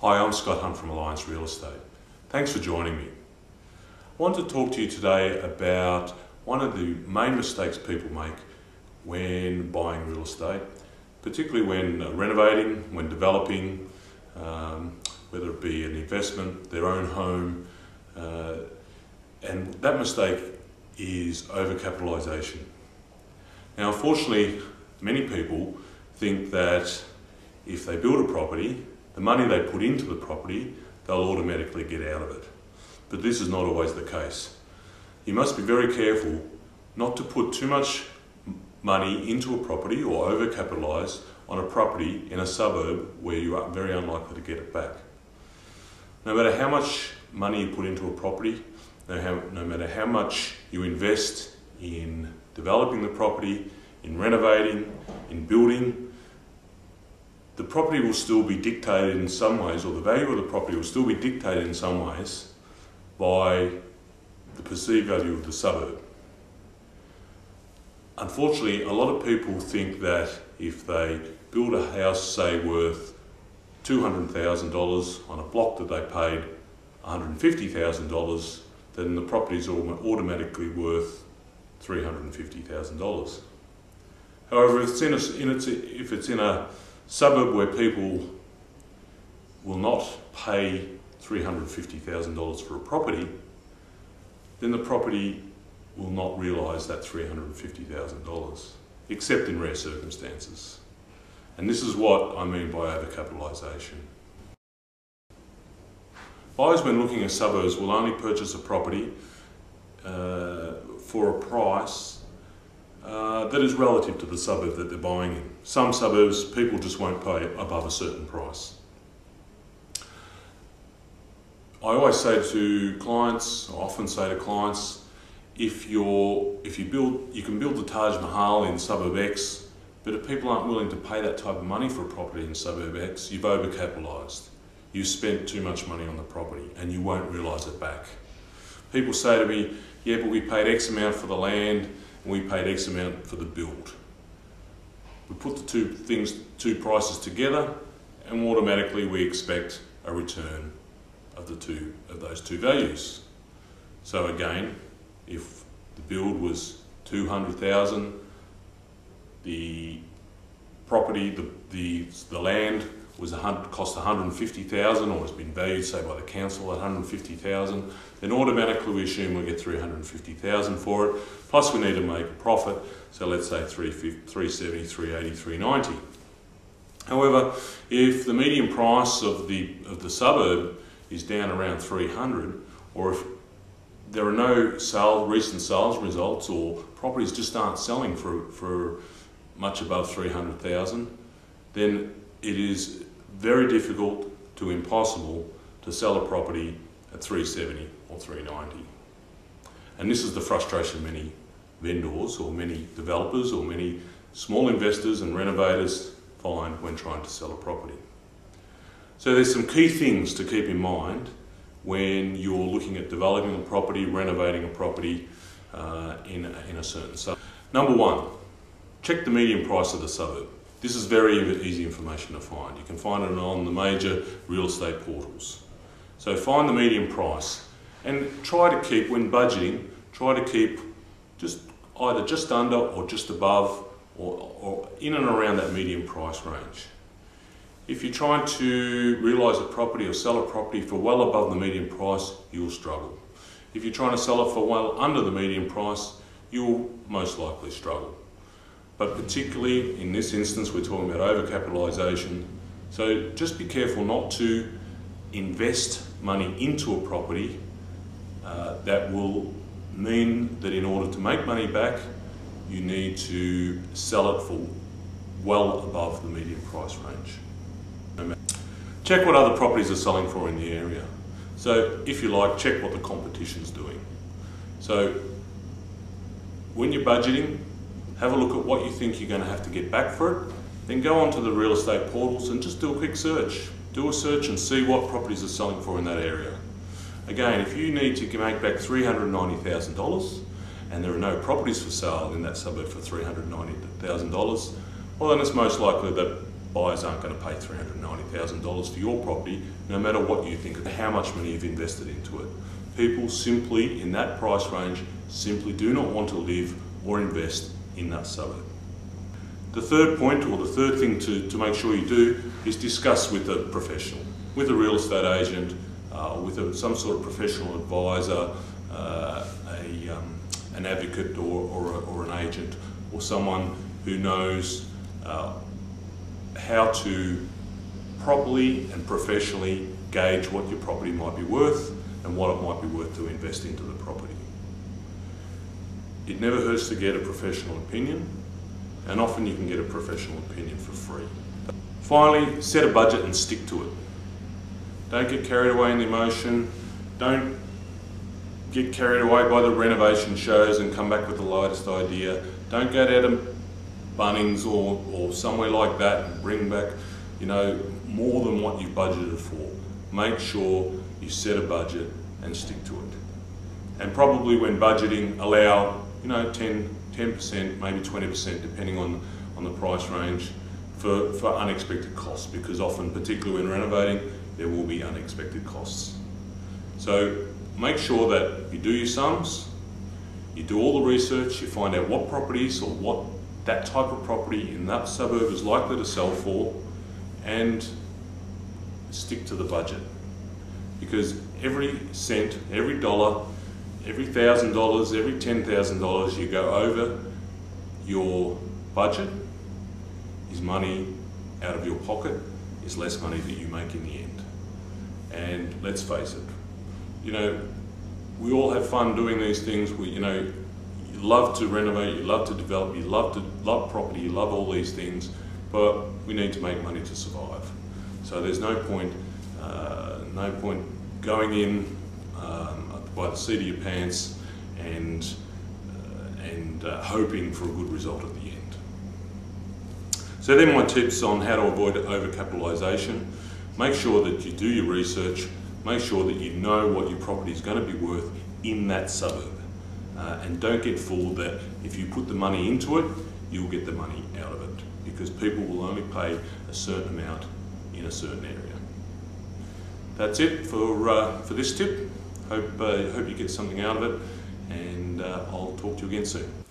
Hi, I'm Scott Hunt from Alliance Real Estate. Thanks for joining me. I want to talk to you today about one of the main mistakes people make when buying real estate, particularly when renovating, when developing, whether it be an investment, their own home, and that mistake is overcapitalisation. Now, unfortunately, many people think that if they build a property, the money they put into the property, they'll automatically get out of it. But this is not always the case. You must be very careful not to put too much money into a property or overcapitalise on a property in a suburb where you are very unlikely to get it back. No matter how much money you put into a property, no matter how much you invest in developing the property, in renovating, in building, the property will still be dictated in some ways, or the value of the property will still be dictated in some ways by the perceived value of the suburb. Unfortunately, a lot of people think that if they build a house, say, worth $200,000 on a block that they paid $150,000, then the property is automatically worth $350,000. However, if it's in a suburb where people will not pay $350,000 for a property, then the property will not realise that $350,000, except in rare circumstances. And this is what I mean by overcapitalisation. Buyers, when looking at suburbs, will only purchase a property for a price that is relative to the suburb that they're buying in. Some suburbs, people just won't pay above a certain price. I always say to clients, I often say to clients, if you can build the Taj Mahal in suburb X, but if people aren't willing to pay that type of money for a property in suburb X, you've overcapitalised. You've spent too much money on the property and you won't realise it back. People say to me, yeah, but we paid X amount for the land and we paid X amount for the build. We put the two prices together and automatically we expect a return of those two values. So again, if the build was $200,000, the property, the land cost $150,000, or has been valued, say, by the council at $150,000, then automatically we assume we'll get $350,000 for it. Plus we need to make a profit, so let's say $370, $380, $390. However, if the median price of the suburb is down around $300, or if there are no recent sales results, or properties just aren't selling for much above $300,000, then it is very difficult to impossible to sell a property at $370 or $390. And this is the frustration many vendors or many developers or many small investors and renovators find when trying to sell a property. So there's some key things to keep in mind when you're looking at developing a property, renovating a property in a certain suburb. Number one, check the median price of the suburb. This is very easy information to find. You can find it on the major real estate portals. So find the median price and try to keep, when budgeting, try to keep either just under or just above or in and around that median price range. If you're trying to realise a property or sell a property for well above the median price, you'll struggle. If you're trying to sell it for well under the median price, you'll most likely struggle. But particularly in this instance, we're talking about overcapitalisation. So just be careful not to invest money into a property that will mean that in order to make money back, you need to sell it for well above the median price range. Check what other properties are selling for in the area. So if you like, check what the competition's doing. So when you're budgeting, have a look at what you think you're going to have to get back for it, then go onto the real estate portals and just do a quick search. Do a search and see what properties are selling for in that area. Again, if you need to make back $390,000 and there are no properties for sale in that suburb for $390,000, well then it's most likely that buyers aren't going to pay $390,000 for your property, no matter what you think, how much money you've invested into it. People simply, in that price range, simply do not want to live or invest in that suburb. The third point, or the third thing to make sure you do, is discuss with a professional, with a real estate agent, with some sort of professional advisor, an advocate or an agent, or someone who knows how to properly and professionally gauge what your property might be worth and what it might be worth to invest into the property. It never hurts to get a professional opinion, and often you can get a professional opinion for free. Finally, set a budget and stick to it. Don't get carried away in the emotion. Don't get carried away by the renovation shows and come back with the lightest idea. Don't go down to Bunnings or somewhere like that and bring back, more than what you've budgeted for. Make sure you set a budget and stick to it. And probably when budgeting, allow 10%, maybe 20%, depending on the price range, for unexpected costs, because often, particularly when renovating, there will be unexpected costs. So make sure that you do your sums, you do all the research, you find out what properties or what that type of property in that suburb is likely to sell for, and stick to the budget. Because every cent, every dollar, every $1,000, every $10,000 you go over your budget is money out of your pocket, is less money that you make in the end. And let's face it, we all have fun doing these things. You love to renovate, you love to develop, you love property, you love all these things, but we need to make money to survive. So there's no point going in by the seat of your pants and hoping for a good result at the end. So then my tips on how to avoid overcapitalisation. Make sure that you do your research, make sure that you know what your property is going to be worth in that suburb. And don't get fooled that if you put the money into it, you'll get the money out of it, because people will only pay a certain amount in a certain area. That's it for this tip. Hope you get something out of it, and I'll talk to you again soon.